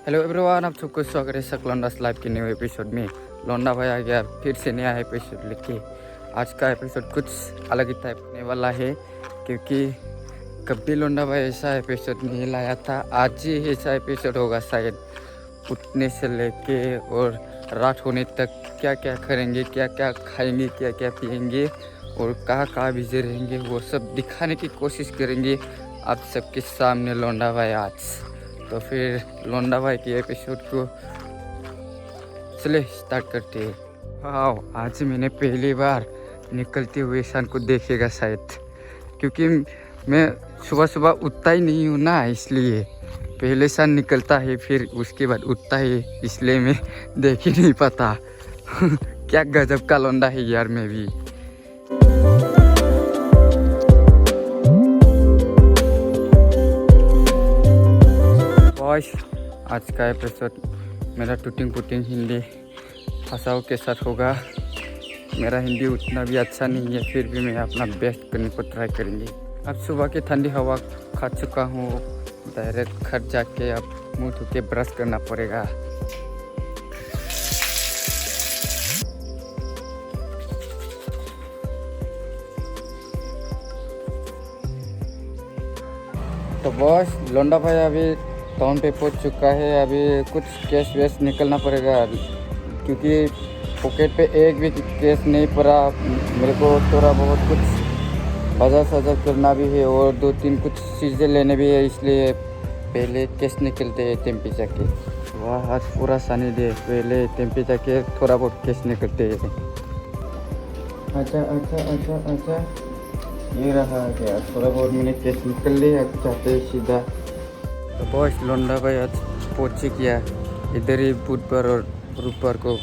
Hello everyone, आप सबको स्वागत है सकलंडास लाइव के न्यू एपिसोड में। लौंडा भाई आ गया फिर से नया एपिसोड लेके। आज का एपिसोड कुछ अलग ही टाइप होने वाला है, क्योंकि कभी लौंडा भाई ऐसा एपिसोड नहीं लाया था। आज ही ऐसा एपिसोड होगा शायद। उठने से लेके और रात होने तक क्या क्या करेंगे, क्या क्या खाएंगे, क्या क्या पिएंगे और कहाँ कहाँ बिजी रहेंगे, वो सब दिखाने की कोशिश करेंगे आप सबके सामने लौंडा भाई आज। तो फिर लौंडा भाई के एपिसोड को चले स्टार्ट करते हैं। हाँ, आज मैंने पहली बार निकलते हुए सन को देखेगा शायद, क्योंकि मैं सुबह सुबह उठता ही नहीं हूँ ना, इसलिए पहले सन निकलता है फिर उसके बाद उठता है, इसलिए मैं देख ही नहीं पाता। क्या गजब का लौंडा है यार मैं भी। आज का एपिसोड मेरा टूटिंग पुटिंग हिंदी भाषाओं के साथ होगा। मेरा हिंदी उतना भी अच्छा नहीं है, फिर भी मैं अपना बेस्ट करने को ट्राई करेंगे। अब सुबह की ठंडी हवा खा चुका हूँ, डायरेक्ट घर जाके अब मुंह धो के ब्रश करना पड़ेगा। तो बॉस, लौंडा भाई अभी टाउन पे पहुंच चुका है। अभी कुछ कैश वैश निकलना पड़ेगा, क्योंकि पॉकेट पे एक भी कैश नहीं पड़ा। मेरे को थोड़ा बहुत कुछ बाजार साजार करना भी है और दो तीन कुछ चीज़ें लेने भी है, इसलिए पहले कैश निकलते हैं टेम्पी जाके। वाह, आज पूरा सनी डे, पहले टेम्पी जाके थोड़ा बहुत कैश निकलते हैं। अच्छा अच्छा अच्छा अच्छा, ये रहा क्या, थोड़ा बहुत मैंने कैश निकल लिया। चाहते सीधा तो बॉस, लौंडा भाई आज पहुँच गया। इधर ही बुधवार और गुरुवार को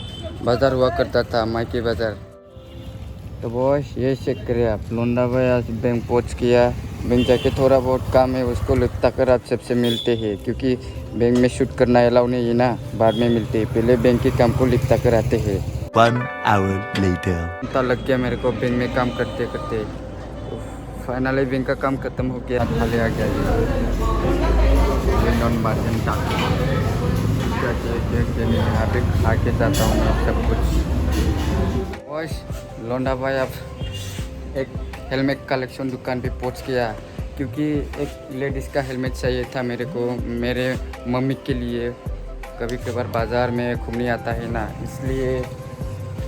बाज़ार हुआ करता था, मायके बाज़ार। तो बॉस ये चेक करिए आप, लौंडा भाई आज बैंक पहुँच गया। बैंक जाके थोड़ा बहुत काम है, उसको लिखता कर आप सबसे मिलते हैं, क्योंकि बैंक में शूट करना अलाउ नहीं है ना, बाद में मिलते हैं। पहले बैंक के काम को लिखता कर आते हैं। 1 hour later. पता लग गया मेरे को बैंक में काम करते करते। फाइनली बैंक का काम खत्म हो गया, खाली आ गया नॉन मार्जिन था। यहाँ पे खा के जाता हूँ मैं सब कुछ। बॉस, लौंडा भाई अब एक हेलमेट कलेक्शन दुकान पे पहुँच गया, क्योंकि एक लेडीज़ का हेलमेट चाहिए था मेरे को, मेरे मम्मी के लिए। कभी कभार बाज़ार में घूमने आता है ना, इसलिए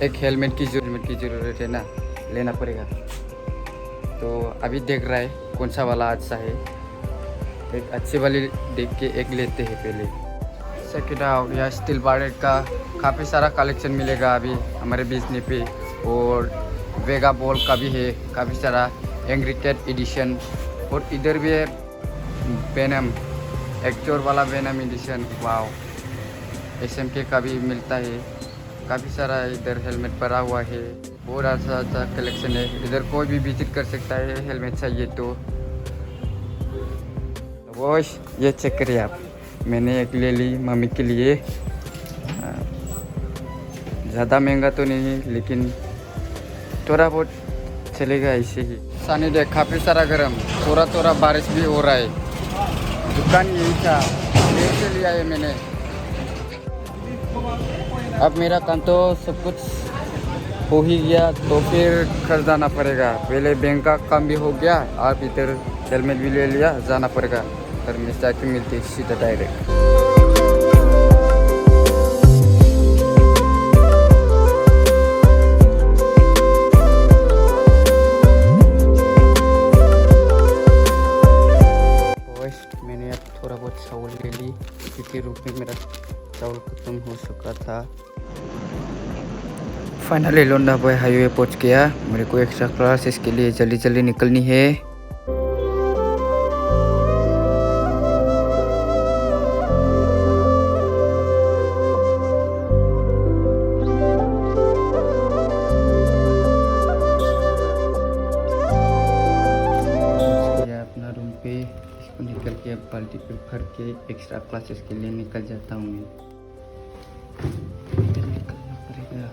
एक हेलमेट की ज़रूरत है ना, लेना पड़ेगा। तो अभी देख रहा है कौन सा वाला अच्छा है। एक अच्छी वाली देख के एक लेते हैं पहले। सेकेंड आउट या स्टील बार्डेड का काफ़ी सारा कलेक्शन मिलेगा अभी हमारे बिजनेस पे, और वेगा बॉल का भी है काफ़ी सारा, एंग्री कैट एडिशन। और इधर भी है वेनम, एक्चोर वाला वेनम एडिशन। वाओ, SMK का भी मिलता है। काफ़ी सारा इधर हेलमेट पड़ा हुआ है, बहुत अच्छा कलेक्शन है। इधर कोई भी विजिट कर सकता है हेलमेट चाहिए तो। बॉस ये चेक करिए आप, मैंने एक ले ली मम्मी के लिए। ज़्यादा महंगा तो नहीं, लेकिन थोड़ा बहुत चलेगा ऐसे ही। सानी देख, काफ़ी सारा गर्म, थोड़ा थोड़ा बारिश भी हो रहा है। दुकान यही था, देर से लिया है मैंने। अब मेरा काम तो सब कुछ हो ही गया, तो फिर घर जाना पड़ेगा। पहले बैंक का काम भी हो गया, आप इधर हेलमेट भी ले लिया, जाना पड़ेगा। घर में जाके मिलते सीधा डायरेक्ट। मैंने अब थोड़ा बहुत चावल ले ली, क्योंकि रूप में मेरा चावल खत्म हो चुका था। फाइनली लौंडा भाई हाईवे पहुंच गया। मेरे को एक्स्ट्रा क्लास इसके लिए जल्दी जल्दी निकलनी है। अपना रूम पे इसको निकल के अब बाल्टी पे भर के एक्स्ट्रा क्लासेस के लिए निकल जाता हूँ मैं। निकलना पड़ेगा।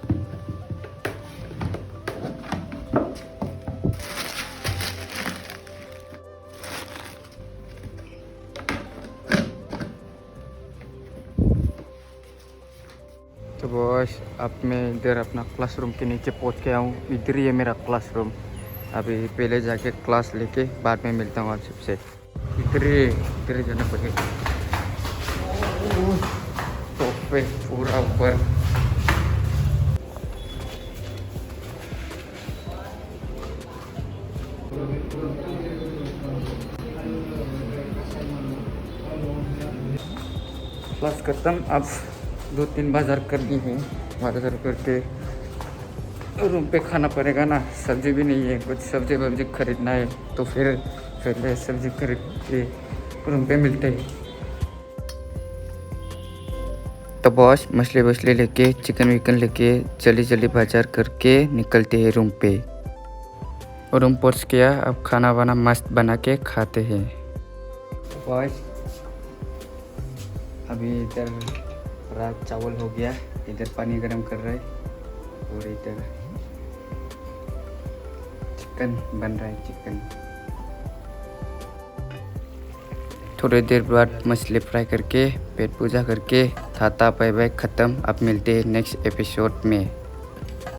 तो बॉस अब मैं इधर अपना क्लासरूम के नीचे पहुंच गया हूँ। इधर ही है मेरा क्लासरूम। अभी पहले जाके क्लास लेके बाद में मिलता हूँ आप सबसे। इधर ही जाना पड़ेगा। टॉप पे पूरा ऊपर। क्लास खत्म। अब 2-3 बाजार करनी है। बाजार करके रूम पे खाना पड़ेगा ना। सब्जी भी नहीं है, कुछ सब्जी खरीदना है, तो फिर सब्जी खरीद के रूम पे मिलते हैं। तो बॉस मछली वछली लेके चिकन विकन लेके जल्दी बाजार करके निकलते हैं रूम पे। रूम पहुंच गया। अब खाना वाना मस्त बना के खाते हैं। बॉस अभी इधर रात चावल हो गया, इधर पानी गरम कर रहा है और इधर चिकन बन रहा है। चिकन थोड़ी देर बाद मछली फ्राई करके पेट पूजा करके थाता बाय बाय ख़त्म। अब मिलते हैं नेक्स्ट एपिसोड में।